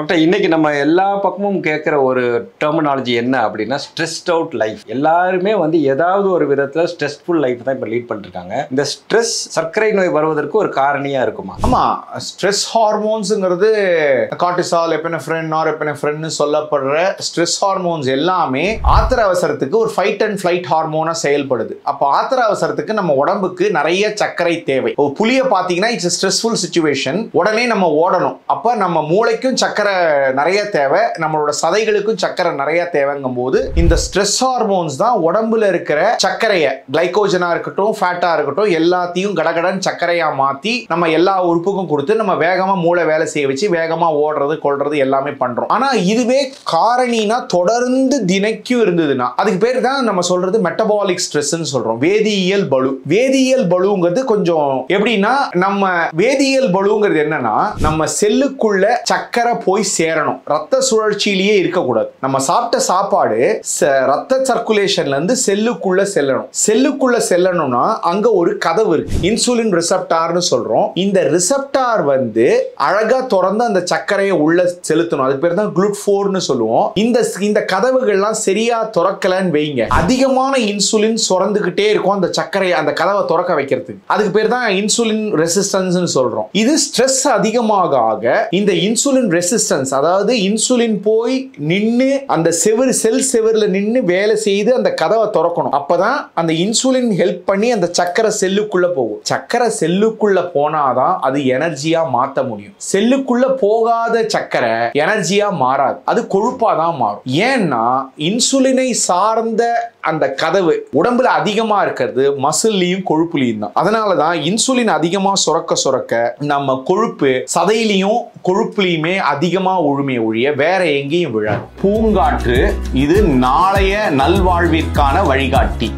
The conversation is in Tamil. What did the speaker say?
டாக்டர், இன்னைக்கு நம்ம எல்லா பக்கமும் கேட்குற ஒரு டெர்மினாலஜி என்ன அப்படின்னா ஸ்ட்ரெஸ்ட் அவுட் லைஃப். எல்லாருமே வந்து ஏதாவது ஒரு விதத்தில் ஸ்ட்ரெஸ்ஃபுல் லைஃப் தான் இப்போ லீட் பண்ணிருக்காங்க. இந்த ஸ்ட்ரெஸ் சர்க்கரை நோய் வருவதற்கு ஒரு காரணியா இருக்குமா? ஆமா, ஸ்ட்ரெஸ் ஹார்மோன்ஸ்ங்கிறது கார்டிசால், எபினெஃப்ரின், நாரெபினெஃப்ரின் சொல்லப்படுற ஸ்ட்ரெஸ் ஹார்மோன்ஸ் எல்லாமே ஆத்திர அவசரத்துக்கு ஒரு ஃபைட் அண்ட் ஃபிளைட் ஹார்மோனா செயல்படுது. அப்போ ஆத்திர அவசரத்துக்கு நம்ம உடம்புக்கு நிறைய சர்க்கரை தேவை. புளிய பாத்தீங்கன்னா இட்ஸ் ஸ்ட்ரெஸ்ஃபுல் சிச்சுவேஷன், உடனே நம்ம ஓடணும். அப்ப நம்ம மூளைக்கும் சர்க்கரை நிறைய தேவை, நம்மளோட சதைகளுக்கும் சர்க்கரை நிறைய தேவைங்கும் போது இந்த ஸ்ட்ரெஸ் ஹார்மோன்ஸ் தான் உடம்புல இருக்கிற சர்க்கரையை, கிளைகோஜனா இருக்கட்டும், ஃபேட்டா இருக்கட்டும், எல்லாத்தையும் கடகடன் சர்க்கரையா மாத்தி நம்ம எல்லா உறுப்புக்கும் கொடுத்து நம்ம வேகமா மூளை வேலை செய்ய வச்சு வேகமா ஓடுறது கொள்றது எல்லாமே பண்றோம். ஆனா இதுவே காரணினா தொடர்ந்து தினைக்கும் இருந்ததுன்னா அதுக்கு பேர் தான் நம்ம சொல்றது மெட்டபாலிக் ஸ்ட்ரெஸ்ன்னு சொல்றோம், வேதியியல் பளு. வேதியியல் பளுங்கிறது கொஞ்சம் எப்படின்னா, நம்ம வேதியியல் பளுங்கிறது என்னன்னா, நம்ம செல்லுக்குள்ள சர்க்கரை போய் சேரணும், ரத்த சுழற்சியிலேயே இருக்கக்கூடாது. நம்ம சாப்பிட்ட சாப்பாடு ரத்த சர்க்குலேஷன்ல இருந்து செல்லுக்குள்ள செல்லணும். செல்லுக்குள்ள செல்லணும்னா அங்க ஒரு கதவு இருக்கு, இன்சுலின் ரிசெப்டார்னு சொல்றோம். இந்த ரிசெப்டார் வந்து அழகா திறந்து அந்த சர்க்கரையை உள்ள செலுத்தணும். அதுக்கு பேர் தான் GLUT4ன்னு சொல்லுவோம். இந்த கதவுகள்லாம் சரியா திறக்கலன்னு வைங்க, அதிகமான இன்சுலின் சுரந்துகிட்டே இருக்கும் அந்த சர்க்கரையை, அந்த கதவை திறக்க வைக்கிறதுக்கு. அதுக்கு பேர் தான் இன்சுலின் ரெசிஸ்டன்ஸ்னு சொல்றோம். இது ஸ்ட்ரெஸ் அதிகமாக ஆக இந்த இன்சுலின் ரெசிஸ்டன்ஸ், அதாவது இன்சுலின் போய் நின்னு அந்த செல் செவர்ல நின்னு வேலை செய்து அந்த கதவை திறக்கணும். அப்பதான் அந்த இன்சுலின் ஹெல்ப் பண்ணி அந்த சர்க்கரை செல்லுக்குள்ள போகும். சர்க்கரை செல்லுக்குள்ள போனாதான் அது எனர்ஜியா மாத்த முடியும். செல்லுக்குள்ள போகாத சர்க்கரை எனர்ஜியா மாறாது, அது கொழுப்பா தான் மாறும். ஏன்னா இன்சுலினை சார்ந்த அந்த கதவு உடம்புல அதிகமா இருக்கிறது மசில்லையும் கொழுப்புலையும் தான். அதனாலதான் இன்சுலின் அதிகமா சுரக்க நம்ம கொழுப்பு சதையிலையும் கொழுப்புலையுமே அதிகமா உழுமையை ஒழிய வேற எங்கேயும் விழாது. பூங்காற்று இது நாளைய நல்வாழ்விற்கான வழிகாட்டி.